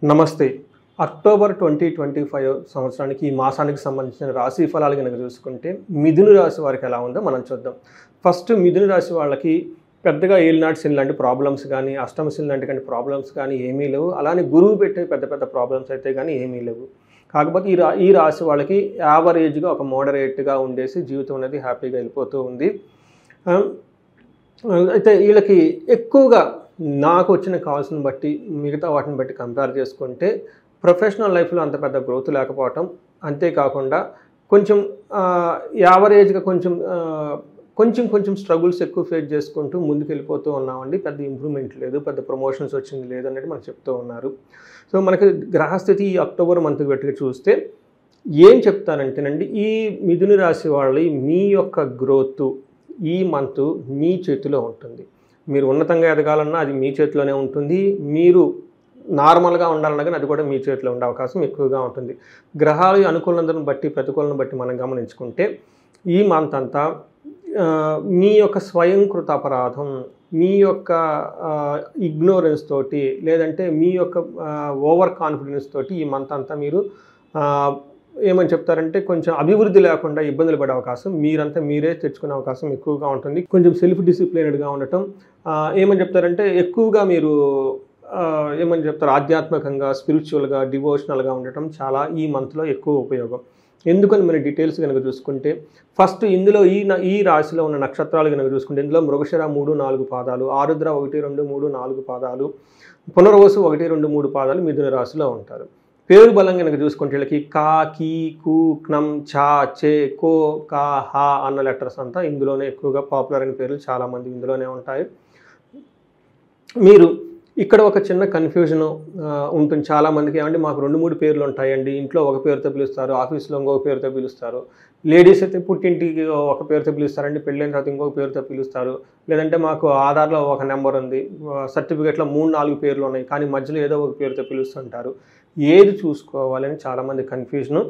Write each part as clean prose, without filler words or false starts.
నమస్తే. అక్టోబర్ 2025 సంవత్సరానికి ఈ మాసానికి సంబంధించిన రాశి ఫలాలు గనుక చూసుకుంటే మిథున రాశి వారికి ఎలా ఉందో మనం చూద్దాం. ఫస్ట్ మిథున రాశి వాళ్ళకి పెద్దగా ఏలినాటి శని లాంటి ప్రాబ్లమ్స్ కానీ, అష్టమ శని లాంటి ప్రాబ్లమ్స్ కానీ ఏమీ లేవు. అలానే గురువు పెట్టే పెద్ద పెద్ద ప్రాబ్లమ్స్ అయితే కానీ ఏమీ లేవు. కాకపోతే ఈ రాశి వాళ్ళకి యావరేజ్గా ఒక మోడరేట్గా ఉండేసి జీవితం అనేది హ్యాపీగా వెళ్ళిపోతూ ఉంది. అయితే వీళ్ళకి ఎక్కువగా నాకు వచ్చిన కాల్స్ని బట్టి మిగతా వాటిని బట్టి కంపేర్ చేసుకుంటే ప్రొఫెషనల్ లైఫ్లో అంత పెద్ద గ్రోత్ లేకపోవటం, అంతేకాకుండా కొంచెం యావరేజ్గా కొంచెం స్ట్రగుల్స్ ఎక్కువ ఫేస్ చేసుకుంటూ ముందుకు వెళ్ళిపోతూ ఉన్నామండి. పెద్ద ఇంప్రూవ్మెంట్ లేదు, పెద్ద ప్రమోషన్స్ వచ్చింది లేదు అనేది మనకు చెప్తూ ఉన్నారు. సో మనకి గ్రహస్థితి ఈ అక్టోబర్ మంత్కి బట్టి చూస్తే ఏం చెప్తానంటేనండి, ఈ మిథున రాశి వాళ్ళ మీ యొక్క గ్రోత్ ఈ మంత్ మీ చేతిలో ఉంటుంది. మీరు ఉన్నతంగా ఎదగాలన్నా అది మీ చేతిలోనే ఉంటుంది. మీరు నార్మల్గా ఉండాలన్నా కానీ అది కూడా మీ చేతిలో ఉండే అవకాశం ఎక్కువగా ఉంటుంది. గ్రహాలు అనుకూలతను బట్టి ప్రతికూలను బట్టి మనం గమనించుకుంటే ఈ మంత్ అంతా మీ యొక్క స్వయంకృత అపరాధం, మీ యొక్క ఇగ్నోరెన్స్ తోటి, లేదంటే మీ యొక్క ఓవర్ కాన్ఫిడెన్స్ తోటి ఈ మంత్ అంతా మీరు ఏమని చెప్తారంటే కొంచెం అభివృద్ధి లేకుండా ఇబ్బందులు పడే అవకాశం మీరంతా మీరే తెచ్చుకునే అవకాశం ఎక్కువగా ఉంటుంది. కొంచెం సెల్ఫ్ డిసిప్లిన్డ్గా ఉండటం, ఏమని చెప్తారంటే ఎక్కువగా మీరు ఏమని చెప్తారు ఆధ్యాత్మికంగా, స్పిరిచువల్గా, డివోషనల్గా ఉండటం చాలా ఈ మంత్లో ఎక్కువ ఉపయోగం. ఎందుకని మరి డీటెయిల్స్ కనుక చూసుకుంటే ఫస్ట్ ఇందులో ఈ రాశిలో ఉన్న నక్షత్రాలు కనుక చూసుకుంటే ఇందులో మృగశిర 3-4 పాదాలు, ఆరుద్ర 1-2-3-4 పాదాలు, పునర్వసు 1-2-3 పాదాలు మిథున రాశిలో ఉంటారు. పేరు బలం కనుక చూసుకుంటే వీళ్ళకి కా, కీ, కు, క్నం, ఛా, చే, కో, కా, హా అన్న లెటర్స్ అంతా ఇందులోనే ఎక్కువగా పాపులర్ అయిన పేర్లు చాలామంది ఇందులోనే ఉంటాయి. మీరు ఇక్కడ ఒక చిన్న కన్ఫ్యూజన్ ఉంటుంది చాలామందికి. ఏమంటే మాకు 2-3 పేర్లు ఉంటాయండి, ఇంట్లో ఒక పేరుతో పిలుస్తారు, ఆఫీస్లో ఇంకొక పేరుతో పిలుస్తారు, లేడీస్ అయితే పుట్టింటికి ఒక పేరుతో పిలుస్తారండి, పెళ్ళైన తర్వాత ఇంకొక పేరుతో పిలుస్తారు, లేదంటే మాకు ఆధార్లో ఒక నెంబర్ ఉంది, సర్టిఫికేట్లో 3-4 పేర్లు ఉన్నాయి కానీ మధ్యలో ఏదో ఒక పేరుతో పిలుస్తుంటారు. ఏది చూసుకోవాలని చాలామంది కన్ఫ్యూజను.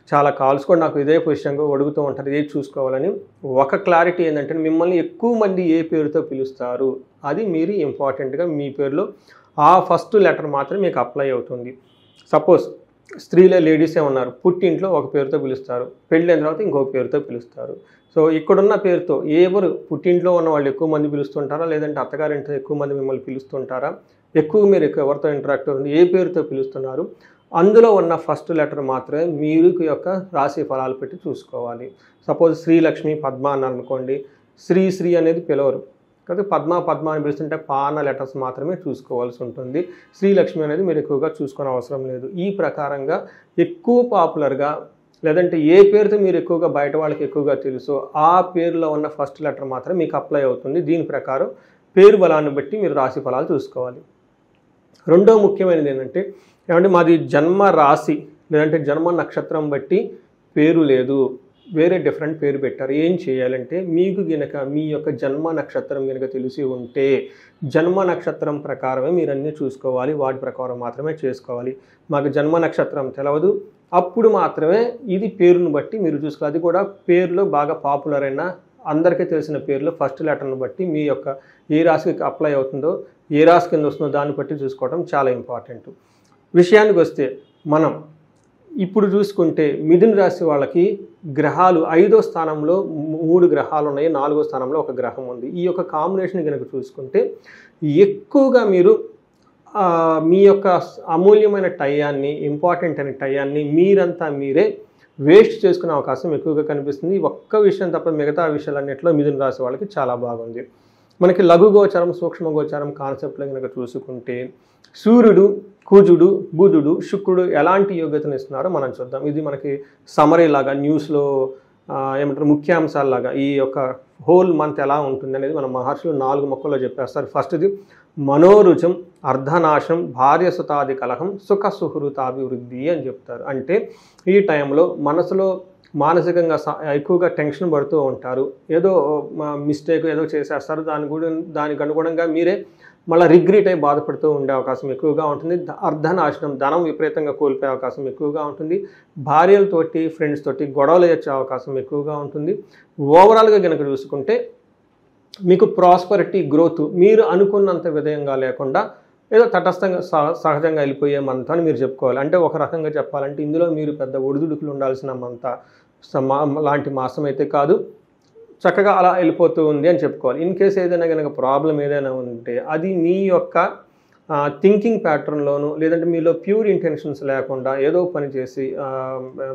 చాలా కాల్స్ కూడా నాకు ఇదే పొజిషన్గా అడుగుతూ ఉంటారు, ఏది చూసుకోవాలని. ఒక క్లారిటీ ఏంటంటే మిమ్మల్ని ఎక్కువ మంది ఏ పేరుతో పిలుస్తారు అది మీరు ఇంపార్టెంట్గా మీ పేరులో ఆ ఫస్ట్ లెటర్ మాత్రం మీకు అప్లై అవుతుంది. సపోజ్ స్త్రీలే లేడీసే ఉన్నారు, పుట్టింట్లో ఒక పేరుతో పిలుస్తారు, పెళ్ళైన తర్వాత ఇంకొక పేరుతో పిలుస్తారు. సో ఇక్కడున్న పేరుతో ఎవరు పుట్టింట్లో ఉన్న వాళ్ళు ఎక్కువ మంది పిలుస్తుంటారా, లేదంటే అత్తగారింట్లో ఎక్కువ మంది మిమ్మల్ని పిలుస్తుంటారా, ఎక్కువ మీరు ఎవరితో ఇంటరాక్ట్ అవుతుంది, ఏ పేరుతో పిలుస్తున్నారు, అందులో ఉన్న ఫస్ట్ లెటర్ మాత్రమే మీరు యొక్క రాశి ఫలాలు పెట్టి చూసుకోవాలి. సపోజ్ శ్రీలక్ష్మి పద్మ అన్నారు అనుకోండి, శ్రీ అనేది పిలవరు కాబట్టి పద్మ అని పిలుస్తుంటే పాన లెటర్స్ మాత్రమే చూసుకోవాల్సి ఉంటుంది. శ్రీలక్ష్మి అనేది మీరు ఎక్కువగా చూసుకునే అవసరం లేదు. ఈ ప్రకారంగా ఎక్కువ పాపులర్గా లేదంటే ఏ పేరుతో మీరు ఎక్కువగా బయట వాళ్ళకి ఎక్కువగా తెలుసో ఆ పేరులో ఉన్న ఫస్ట్ లెటర్ మాత్రం మీకు అప్లై అవుతుంది. దీని ప్రకారం పేరు బలాన్ని బట్టి మీరు రాశి ఫలాలు చూసుకోవాలి. రెండో ముఖ్యమైనది ఏంటంటే ఏమంటే మాది జన్మ రాశి లేదంటే జన్మ నక్షత్రం బట్టి పేరు లేదు, వేరే డిఫరెంట్ పేరు పెట్టారు. ఏం చేయాలంటే మీకు గనక మీ యొక్క జన్మ నక్షత్రం కనుక తెలిసి ఉంటే జన్మ నక్షత్రం ప్రకారమే మీరు అన్నీ చూసుకోవాలి, వాటి ప్రకారం మాత్రమే చేసుకోవాలి. మాకు జన్మ నక్షత్రం తెలవదు, అప్పుడు మాత్రమే ఇది పేరును బట్టి మీరు చూసుకోవాలి. అది కూడా పేరులో బాగా పాపులర్ అయిన అందరికీ తెలిసిన పేర్లు ఫస్ట్ లెటర్ను బట్టి మీ యొక్క ఏ రాశికి అప్లై అవుతుందో, ఏ రాశి కింద వస్తుందో దాన్ని బట్టి చూసుకోవడం చాలా ఇంపార్టెంట్. విషయానికి వస్తే మనం ఇప్పుడు చూసుకుంటే మిథున రాశి వాళ్ళకి గ్రహాలు 5వ స్థానంలో 3 గ్రహాలు ఉన్నాయి, 4వ స్థానంలో ఒక గ్రహం ఉంది. ఈ యొక్క కాంబినేషన్ కనుక చూసుకుంటే ఎక్కువగా మీరు మీ యొక్క అమూల్యమైన టయాన్ని, ఇంపార్టెంట్ అయిన టయాన్ని మీరంతా మీరే వేస్ట్ చేసుకునే అవకాశం ఎక్కువగా కనిపిస్తుంది. ఒక్క విషయం తప్ప మిగతా విషయాలన్నింటిలో మిథున రాశి వాళ్ళకి చాలా బాగుంది. మనకి లఘు గోచారం, సూక్ష్మ గోచారం కాన్సెప్ట్లో కనుక చూసుకుంటే సూర్యుడు, కుజుడు, బుధుడు, శుక్రుడు ఎలాంటి యోగ్యతను ఇస్తున్నారో మనం చూద్దాం. ఇది మనకి సమరీ లాగా న్యూస్లో ఏమంటారు ముఖ్యాంశాలలాగా ఈ యొక్క హోల్ మంత్ ఎలా ఉంటుంది అనేది మన మహర్షులు 4 మొక్కల్లో చెప్పేస్తారు. ఫస్ట్ది మనోరుచం, అర్ధనాశం, భార్యసుతాది కలహం, సుఖ సుహృతాభివృద్ధి అని చెప్తారు. అంటే ఈ టైంలో మనసులో మానసికంగా ఎక్కువగా టెన్షన్ పడుతూ ఉంటారు, ఏదో మిస్టేక్ ఏదో చేసేస్తారు, దానికి అనుగుణంగా మీరే మళ్ళీ రిగ్రెట్ అయి బాధపడుతూ ఉండే అవకాశం ఎక్కువగా ఉంటుంది. అర్ధనాశనం, ధనం విపరీతంగా కోల్పోయే అవకాశం ఎక్కువగా ఉంటుంది. భార్యలతోటి, ఫ్రెండ్స్ తోటి గొడవలు వచ్చే అవకాశం ఎక్కువగా ఉంటుంది. ఓవరాల్గా కనుక చూసుకుంటే మీకు ప్రాస్పరిటీ, గ్రోత్ మీరు అనుకున్నంత విధంగా లేకుండా ఏదో తటస్థంగా సహజంగా వెళ్ళిపోయే మంత్ అని మీరు చెప్పుకోవాలి. అంటే ఒక రకంగా చెప్పాలంటే ఇందులో మీరు పెద్ద ఒడిదుడుకులు ఉండాల్సిన మంత లాంటి మాసం అయితే కాదు. చక్కగా అలా వెళ్ళిపోతూ ఉంది అని చెప్పుకోవాలి. ఇన్ కేస్ ఏదైనా కనుక ప్రాబ్లం ఏదైనా ఉంటే అది మీ యొక్క థింకింగ్ ప్యాటర్న్లోను, లేదంటే మీలో ప్యూర్ ఇంటెన్షన్స్ లేకుండా ఏదో పని చేసి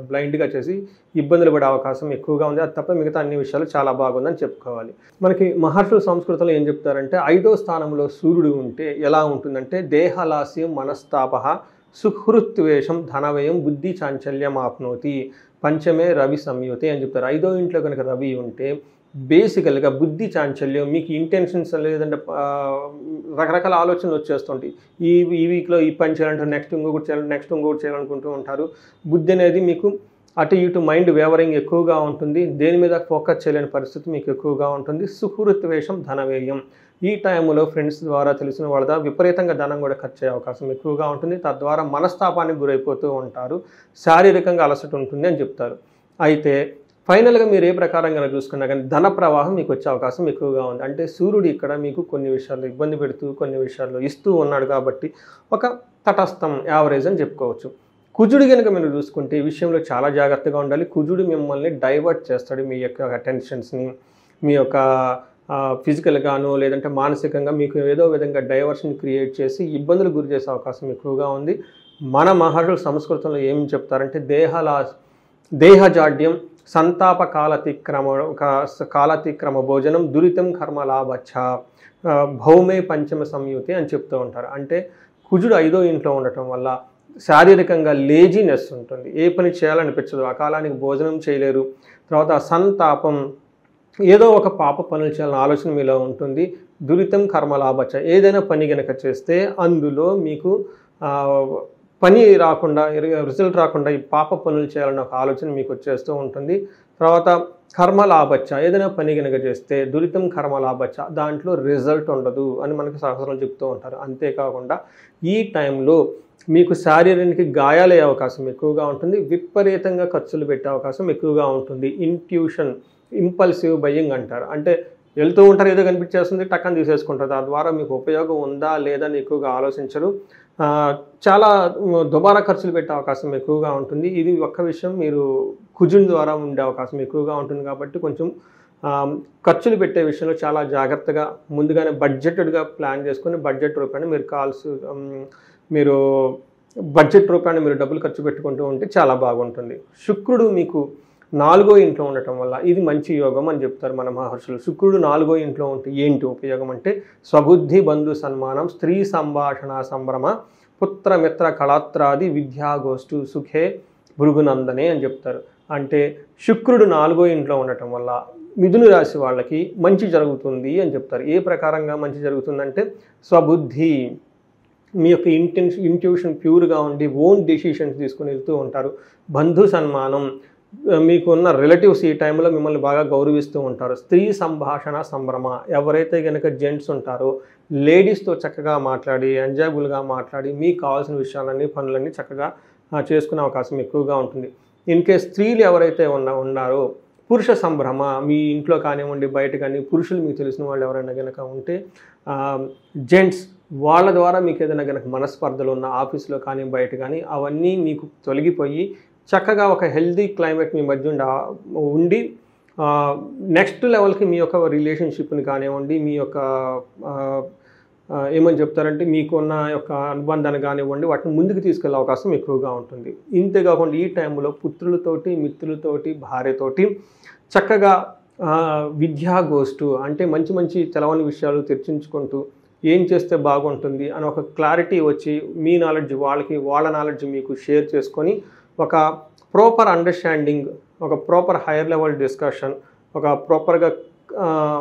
బ్లైండ్గా చేసి ఇబ్బందులు పడే అవకాశం ఎక్కువగా ఉంది. అది తప్ప మిగతా అన్ని విషయాలు చాలా బాగుందని చెప్పుకోవాలి. మనకి మహర్షుల సంస్కృతిలో ఏం చెప్తారంటే 5వ స్థానంలో సూర్యుడు ఉంటే ఎలా ఉంటుందంటే దేహలాస్యం మనస్తాప సుహృత్వేషం ధనవ్యయం బుద్ధి చాంచల్యం ఆప్నోతి పంచమే రవి సంయుతే అని చెప్తారు. 5వ ఇంట్లో కనుక రవి ఉంటే బేసికల్గా బుద్ధి చాంచల్యం, మీకు ఇంటెన్షన్స్ లేదంటే రకరకాల ఆలోచనలు వచ్చేస్తుంటాయి. ఈ వీక్లో ఈ పని చేయాలంటే నెక్స్ట్ ఇంకొకటి చేయాలనుకుంటూ ఉంటారు. బుద్ధి అనేది మీకు అటు ఇటు మైండ్ వేవరింగ్ ఎక్కువగా ఉంటుంది. దేని మీద ఫోకస్ చేయలేని పరిస్థితి మీకు ఎక్కువగా ఉంటుంది. సుహృత్వేషం ధనవ్యయం, ఈ టైంలో ఫ్రెండ్స్ ద్వారా తెలిసిన వాళ్ళ ద్వారా విపరీతంగా ధనం కూడా ఖర్చు అయ్యే అవకాశం ఎక్కువగా ఉంటుంది. తద్వారా మనస్తాపానికి గురైపోతూ ఉంటారు. శారీరకంగా అలసట ఉంటుంది అని చెప్తారు. అయితే ఫైనల్గా మీరు ఏ ప్రకారంగా చూసుకున్నా కానీ ధన ప్రవాహం మీకు వచ్చే అవకాశం ఎక్కువగా ఉంది. అంటే సూర్యుడు ఇక్కడ మీకు కొన్ని విషయాల్లో ఇబ్బంది పెడుతూ కొన్ని విషయాల్లో ఇస్తూ ఉన్నాడు కాబట్టి ఒక తటస్థం యావరేజ్ అని చెప్పుకోవచ్చు. కుజుడు కనుక మీరు చూసుకుంటే ఈ విషయంలో చాలా జాగ్రత్తగా ఉండాలి. కుజుడు మిమ్మల్ని డైవర్ట్ చేస్తాడు. మీ యొక్క అటెన్షన్స్ని మీ యొక్క ఫిజికల్గాను లేదంటే మానసికంగా మీకు ఏదో విధంగా డైవర్షన్ క్రియేట్ చేసి ఇబ్బందులు గురి చేసే అవకాశం ఎక్కువగా ఉంది. మన మహర్షుల సంస్కృతంలో ఏం చెప్తారంటే దేహజాడ్యం సంతాప కాలతిక్రమ భోజనం దురితం కర్మలాభచ్చ భౌమే పంచమ సంయుతి అని చెప్తూ ఉంటారు. అంటే కుజుడు 5వ ఇంట్లో ఉండటం వల్ల శారీరకంగా లేజినెస్ ఉంటుంది. ఏ పని చేయాలనిపించదు. ఆ కాలానికి భోజనం చేయలేరు. తర్వాత సంతాపం, ఏదో ఒక పాప పనులు చేయాలన్న ఆలోచన మీలో ఉంటుంది. దురితం కర్మలాభచ్చ, ఏదైనా పని కనుక చేస్తే అందులో మీకు పని రాకుండా రిజల్ట్ రాకుండా ఈ పాప పనులు చేయాలన్న ఒక ఆలోచన మీకు వచ్చేస్తూ ఉంటుంది. తర్వాత కర్మలాభచ్చ, ఏదైనా పని కనుక చేస్తే దురితం కర్మలాభచ్చ, దాంట్లో రిజల్ట్ ఉండదు అని మనకు శాస్త్రాలు చెప్తూ ఉంటారు. అంతేకాకుండా ఈ టైంలో మీకు శారీరానికి గాయాలయ్యే అవకాశం ఎక్కువగా ఉంటుంది. విపరీతంగా ఖర్చులు పెట్టే అవకాశం ఎక్కువగా ఉంటుంది. ఇంపల్సివ్ బయ్యింగ్ అంటారు. అంటే వెళ్తూ ఉంటారు, ఏదో కనిపించేస్తుంది, టక్కని తీసేసుకుంటారు. దాని ద్వారా మీకు ఉపయోగం ఉందా లేదా అని ఎక్కువగా ఆలోచించరు. చాలా దుబారా ఖర్చులు పెట్టే అవకాశం ఎక్కువగా ఉంటుంది. ఇది ఒక్క విషయం, మీరు కుజుని ద్వారా ఉండే అవకాశం ఎక్కువగా ఉంటుంది. కాబట్టి కొంచెం ఖర్చులు పెట్టే విషయంలో చాలా జాగ్రత్తగా ముందుగానే బడ్జెటెడ్గా ప్లాన్ చేసుకొని బడ్జెట్ రూపాయలు మీరు బడ్జెట్ రూపాయలు మీరు డబ్బులు ఖర్చు పెట్టుకుంటూ ఉంటే చాలా బాగుంటుంది. శుక్రుడు మీకు 4వ ఇంట్లో ఉండటం వల్ల ఇది మంచి యోగం అని చెప్తారు మన మహర్షులు. శుక్రుడు 4వ ఇంట్లో ఉంటే ఏంటి ఉపయోగం అంటే స్వబుద్ధి బంధు సన్మానం స్త్రీ సంభాషణ సంభ్రమ పుత్రమిత్ర కళాత్రాది విద్యాగోష్ఠు సుఖే భృగునందనే అని చెప్తారు. అంటే శుక్రుడు 4వ ఇంట్లో ఉండటం వల్ల మిథున రాశి వాళ్ళకి మంచి జరుగుతుంది అని చెప్తారు. ఏ ప్రకారంగా మంచి జరుగుతుందంటే స్వబుద్ధి, మీ యొక్క ఇంట్యూషన్ ప్యూర్గా ఉండి ఓన్ డెసిషన్స్ తీసుకుని వెళ్తూ ఉంటారు. బంధు సన్మానం, మీకున్న రిలేటివ్స్ ఈ టైంలో మిమ్మల్ని బాగా గౌరవిస్తూ ఉంటారు. స్త్రీ సంభాషణ సంభ్రమ, ఎవరైతే కనుక జెంట్స్ ఉంటారో లేడీస్తో చక్కగా మాట్లాడి ఎంజాయబుల్గా మాట్లాడి మీకు కావాల్సిన విషయాలన్నీ పనులన్నీ చక్కగా చేసుకునే అవకాశం ఎక్కువగా ఉంటుంది. ఇన్ కేస్ స్త్రీలు ఎవరైతే ఉన్నారో పురుష సంభ్రమ, మీ ఇంట్లో కానివ్వండి బయట కానీ పురుషులు మీకు తెలిసిన వాళ్ళు ఎవరైనా కనుక ఉంటే జెంట్స్ వాళ్ళ ద్వారా మీకు ఏదైనా కనుక మనస్పర్ధలు ఉన్న ఆఫీస్లో కానీ బయట కానీ అవన్నీ మీకు తొలగిపోయి చక్కగా ఒక హెల్దీ క్లైమేట్ మీ మధ్య ఉండి నెక్స్ట్ లెవెల్కి మీ యొక్క రిలేషన్షిప్ని కానివ్వండి మీ యొక్క ఏమని చెప్తారంటే మీకున్న యొక్క అనుబంధాన్ని కానివ్వండి వాటిని ముందుకు తీసుకెళ్లే అవకాశం ఎక్కువగా ఉంటుంది. ఇంతేకాకుండా ఈ టైంలో పుత్రులతోటి మిత్రులతోటి భార్యతోటి చక్కగా విద్యాగోష్ఠు అంటే మంచి మంచి తెలవని విషయాలు చర్చించుకుంటూ ఏం చేస్తే బాగుంటుంది అని ఒక క్లారిటీ వచ్చి మీ నాలెడ్జ్ వాళ్ళకి వాళ్ళ నాలెడ్జ్ మీకు షేర్ చేసుకొని ఒక ప్రాపర్ అండర్స్టాండింగ్, ఒక ప్రాపర్ హైయర్ లెవెల్ డిస్కషన్, ఒక ప్రాపర్గా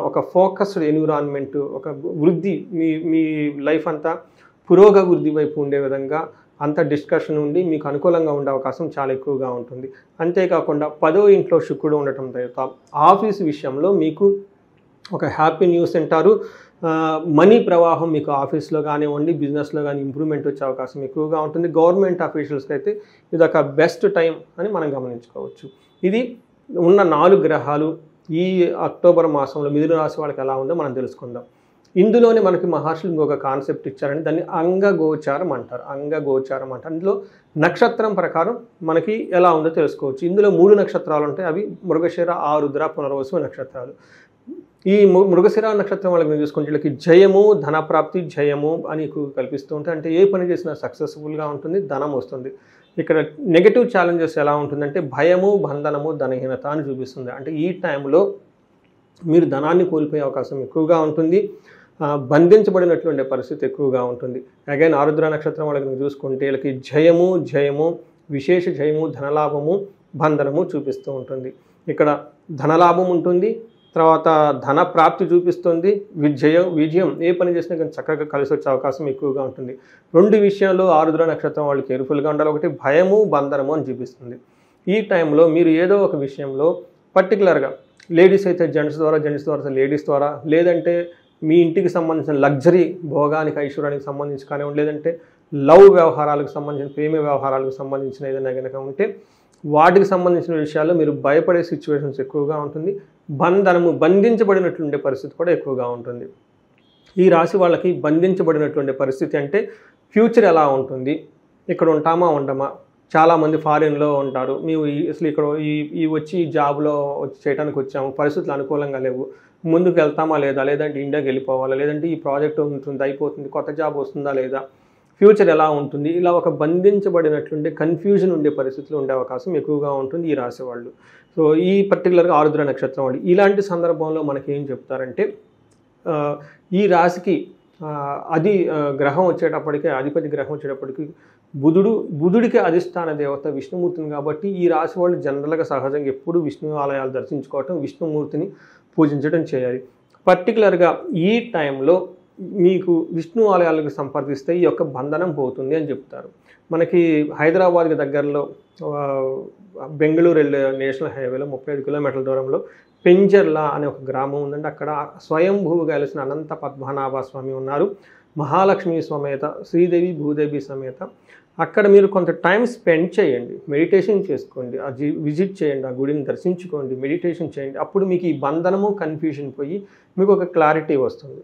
ఒక ఫోకస్డ్ ఎన్విరాన్మెంట్, ఒక వృద్ధి మీ లైఫ్ అంతా పురోగవృద్ధి వైపు ఉండే విధంగా అంత డిస్కషన్ ఉండి మీకు అనుకూలంగా ఉండే అవకాశం చాలా ఎక్కువగా ఉంటుంది. అంతేకాకుండా 10వ ఇంట్లో శుక్రుడు ఉండటం తర్వాత ఆఫీస్ విషయంలో మీకు ఒక హ్యాపీ న్యూస్ అంటారు. మనీ ప్రవాహం మీకు ఆఫీస్లో కానివ్వండి బిజినెస్లో కానీ ఇంప్రూవ్మెంట్ వచ్చే అవకాశం ఎక్కువగా ఉంటుంది. గవర్నమెంట్ అఫీషియల్స్కి అయితే ఇది ఒక బెస్ట్ టైం అని మనం గమనించుకోవచ్చు. ఇది ఉన్న 4 గ్రహాలు ఈ అక్టోబర్ మాసంలో మిథున రాశి వాళ్ళకి ఎలా ఉందో మనం తెలుసుకుందాం. ఇందులోనే మనకి మహర్షులు ఇంకొక కాన్సెప్ట్ ఇచ్చారని దాన్ని అంగగోచారం అంటారు. అంగగోచారం అంటారు. అందులో నక్షత్రం ప్రకారం మనకి ఎలా ఉందో తెలుసుకోవచ్చు. ఇందులో 3 నక్షత్రాలు ఉంటాయి. అవి మృగశిర, ఆరుద్ర, పునర్వసు నక్షత్రాలు. ఈ మృగశిర నక్షత్రం వాళ్ళకి చూసుకుంటే వీళ్ళకి జయము, ధనప్రాప్తి, జయము అని కల్పిస్తూ ఉంటాయి. అంటే ఏ పని చేసినా సక్సెస్ఫుల్గా ఉంటుంది, ధనం వస్తుంది. ఇక్కడ నెగటివ్ ఛాలెంజెస్ ఎలా ఉంటుందంటే భయము, బంధనము, ధనహీనత అని చూపిస్తుంది. అంటే ఈ టైంలో మీరు ధనాన్ని కోల్పోయే అవకాశం ఎక్కువగా ఉంటుంది, బంధించబడినటువంటి పరిస్థితి ఎక్కువగా ఉంటుంది. అగైన్ ఆరుద్ర నక్షత్రం వాళ్ళకి చూసుకుంటే వీళ్ళకి జయము, జయము, విశేష జయము, ధనలాభము, బంధనము చూపిస్తూ ఉంటుంది. ఇక్కడ ధనలాభం ఉంటుంది, తర్వాత ధన ప్రాప్తి చూపిస్తుంది, విజయం ఏ పని చేసినా కానీ చక్కగా కలిసి వచ్చే అవకాశం ఎక్కువగా ఉంటుంది. 2 విషయాల్లో ఆరుద్ర నక్షత్రం వాళ్ళు కేర్ఫుల్గా ఉండాలి. ఒకటి భయము, బంధనము అని చూపిస్తుంది. ఈ టైంలో మీరు ఏదో ఒక విషయంలో పర్టికులర్గా లేడీస్ అయితే జెంట్స్ ద్వారా లేడీస్ ద్వారా, లేదంటే మీ ఇంటికి సంబంధించిన లగ్జరీ భోగానికి ఐశ్వర్యానికి సంబంధించి కానివ్వండి, లేదంటే లవ్ వ్యవహారాలకు సంబంధించిన ప్రేమ వ్యవహారాలకు సంబంధించిన ఏదైనా కనుక ఉంటే వాటికి సంబంధించిన విషయాల్లో మీరు భయపడే సిచ్యువేషన్స్ ఎక్కువగా ఉంటుంది. బంధించబడినటువంటి పరిస్థితి కూడా ఎక్కువగా ఉంటుంది. ఈ రాశి వాళ్ళకి బంధించబడినటువంటి పరిస్థితి అంటే ఫ్యూచర్ ఎలా ఉంటుంది, ఇక్కడ ఉంటామా ఉండమా, చాలామంది ఫారిన్లో ఉంటారు, మేము అసలు ఇక్కడ వచ్చి జాబ్లో చేయడానికి వచ్చాము, పరిస్థితులు అనుకూలంగా లేవు, ముందుకు వెళ్తామా లేదా, లేదంటే ఇండియాకి వెళ్ళిపోవాలా, లేదంటే ఈ ప్రాజెక్ట్ ఉంటుంది అయిపోతుంది, కొత్త జాబ్ వస్తుందా లేదా, ఫ్యూచర్ ఎలా ఉంటుంది, ఇలా ఒక బంధించబడినట్లుండే కన్ఫ్యూజన్ ఉండే పరిస్థితులు ఉండే అవకాశం ఎక్కువగా ఉంటుంది ఈ రాశి వాళ్ళు. సో ఈ పర్టికులర్గా ఆరుద్ర నక్షత్రం వాళ్ళు ఇలాంటి సందర్భంలో మనకి ఏం చెప్తారంటే ఈ రాశికి గ్రహం వచ్చేటప్పటికే అధిపతి గ్రహం వచ్చేటప్పటికి బుధుడికి అధిష్టాన దేవత విష్ణుమూర్తిని కాబట్టి ఈ రాశి వాళ్ళు జనరల్గా సహజంగా ఎప్పుడు విష్ణు ఆలయాలు దర్శించుకోవటం, విష్ణుమూర్తిని పూజించడం చేయాలి. పర్టికులర్గా ఈ టైంలో మీకు విష్ణు ఆలయాలకు సంప్రదిస్తే ఈ యొక్క బంధనం పోతుంది అని చెప్తారు. మనకి హైదరాబాద్కి దగ్గరలో బెంగళూరు వెళ్ళే నేషనల్ హైవేలో 35 కిలోమీటర్ల దూరంలో పెంజర్లా అనే ఒక గ్రామం ఉందండి. అక్కడ స్వయంభూగా వెలిసిన అనంత పద్మనాభ స్వామి ఉన్నారు, మహాలక్ష్మి సమేత, శ్రీదేవి భూదేవి సమేత. అక్కడ మీరు కొంత టైం స్పెండ్ చేయండి, మెడిటేషన్ చేసుకోండి, విజిట్ చేయండి, ఆ గుడిని దర్శించుకోండి, మెడిటేషన్ చేయండి. అప్పుడు మీకు ఈ బంధనము కన్ఫ్యూజన్ పోయి మీకు ఒక క్లారిటీ వస్తుంది.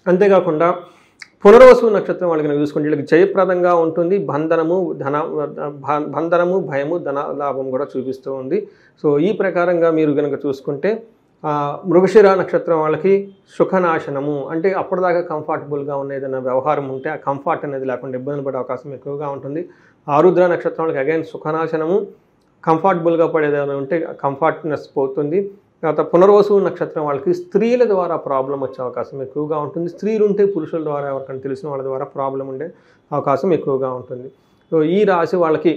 అంతేకాకుండా పునర్వసు నక్షత్రం వాళ్ళకి చూసుకుంటే వీళ్ళకి జయప్రదంగా ఉంటుంది, బంధనము, భయము, ధన లాభం కూడా చూపిస్తూ ఉంది. సో ఈ ప్రకారంగా మీరు కనుక చూసుకుంటే మృగశిర నక్షత్రం వాళ్ళకి సుఖనాశనము, అంటే అప్పటిదాకా కంఫర్టబుల్గా ఉన్న ఏదైనా వ్యవహారం ఉంటే ఆ కంఫర్ట్ అనేది లేకుండా ఇబ్బందులు పడే అవకాశం ఎక్కువగా ఉంటుంది. ఆరుద్ర నక్షత్రం వాళ్ళకి అగైన్ సుఖనాశనము, కంఫర్టబుల్గా పడేదైనా ఉంటే కంఫర్ట్నెస్ పోతుంది. తర్వాత పునర్వసు నక్షత్రం వాళ్ళకి స్త్రీల ద్వారా ప్రాబ్లం వచ్చే అవకాశం ఎక్కువగా ఉంటుంది. స్త్రీలు ఉంటే పురుషుల ద్వారా ఎవరికైనా తెలిసిన వాళ్ళ ద్వారా ప్రాబ్లం ఉండే అవకాశం ఎక్కువగా ఉంటుంది. సో ఈ రాశి వాళ్ళకి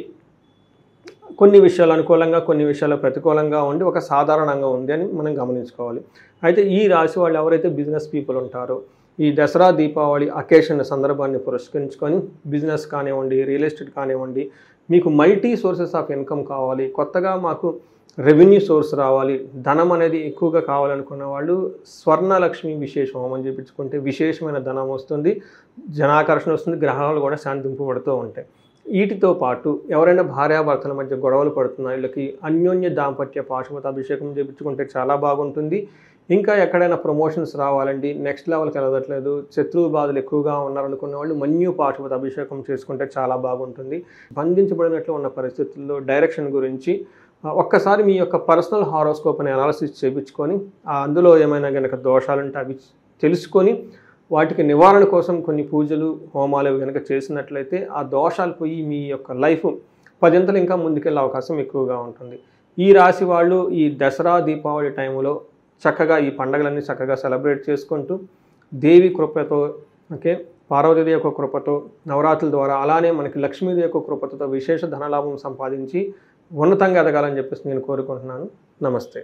కొన్ని విషయాలు అనుకూలంగా, కొన్ని విషయాలు ప్రతికూలంగా ఉండి ఒక సాధారణంగా ఉంది అని మనం గమనించుకోవాలి. అయితే ఈ రాశి వాళ్ళు ఎవరైతే బిజినెస్ పీపుల్ ఉంటారో ఈ దసరా, దీపావళి అకేషన్ సందర్భాన్ని పురస్కరించుకొని బిజినెస్ కానివ్వండి, రియల్ ఎస్టేట్ కానివ్వండి, మీకు మల్టీ సోర్సెస్ ఆఫ్ ఇన్కమ్ కావాలి, కొత్తగా మాకు రెవెన్యూ సోర్స్ రావాలి, ధనం అనేది ఎక్కువగా కావాలనుకున్న వాళ్ళు స్వర్ణలక్ష్మి విశేష హోమం చేయించుకుంటే విశేషమైన ధనం వస్తుంది, జనాకర్షణ వస్తుంది, గ్రహాలు కూడా శాంతింపబడుతూ ఉంటాయి. వీటితో పాటు ఎవరైనా భార్యాభర్తల మధ్య గొడవలు పడుతున్నా వీళ్ళకి అన్యోన్య దాంపత్య పాశుపత అభిషేకం చేయించుకుంటే చాలా బాగుంటుంది. ఇంకా ఎక్కడైనా ప్రమోషన్స్ రావాలండి, నెక్స్ట్ లెవెల్కి వెళ్ళదట్లేదు, శత్రువు బాధలు ఎక్కువగా ఉన్నారనుకున్న వాళ్ళు మన్యు పాశుపత అభిషేకం చేసుకుంటే చాలా బాగుంటుంది. బంధించబడినట్లు ఉన్న పరిస్థితుల్లో డైరెక్షన్ గురించి ఒక్కసారి మీ యొక్క పర్సనల్ హారోస్కోప్ అని అనాలిసిస్ చేయించుకొని అందులో ఏమైనా కనుక దోషాలుంటే అవి తెలుసుకొని వాటికి నివారణ కోసం కొన్ని పూజలు, హోమాలు కనుక చేసినట్లయితే ఆ దోషాలు పోయి మీ యొక్క లైఫ్ 10 అంతలు ఇంకా ముందుకెళ్ళే అవకాశం ఎక్కువగా ఉంటుంది. ఈ రాశి వాళ్ళు ఈ దసరా, దీపావళి టైంలో చక్కగా ఈ పండుగలన్నీ చక్కగా సెలబ్రేట్ చేసుకుంటూ దేవి కృపతో, పార్వతీదేవి యొక్క కృపతో, నవరాత్రుల ద్వారా, అలానే మనకి లక్ష్మీదేవి యొక్క కృపతో విశేష ధనలాభం సంపాదించి ఉన్నతంగా ఎదగాలని చెప్పేసి నేను కోరుకుంటున్నాను. నమస్తే.